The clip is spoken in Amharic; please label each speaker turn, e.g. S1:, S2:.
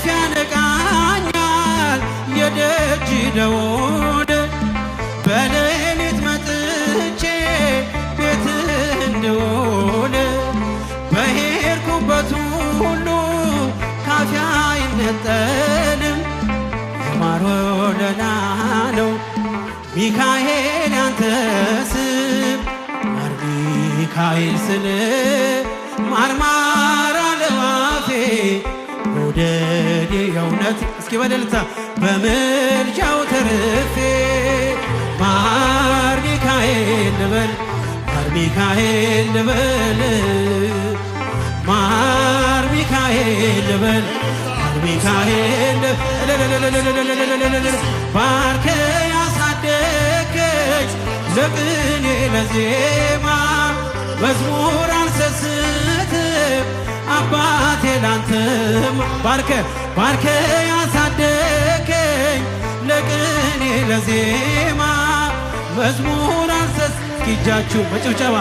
S1: ያነቃኛል የደጅ ደወል በሌሊት መጥቼ ቤት እንድውል በሄድኩበት ሁሉ ካፌ አይነጠልም የማር ወለላ ነው ሚካኤል ያንተ ስም ማር ሚካኤል ስል ማርማር አለው አፌ መውደድ የእውነት እስኪ በደልታ በምልጃው ተርፌ ማር ሚካኤል ልበል ማር ሚካኤል ልበል ማር ሚካኤል ልበል ማር ሚካኤል ባርከ ያሳደገች ለቅኔ ለዜማ መዝሙር አልሰስትም አባቴ ላንተም ባርከ ያሳደገኝ ለቅኔ ለዜማ መዝሙር አልሰስትም እጃችሁ በጭብጨባ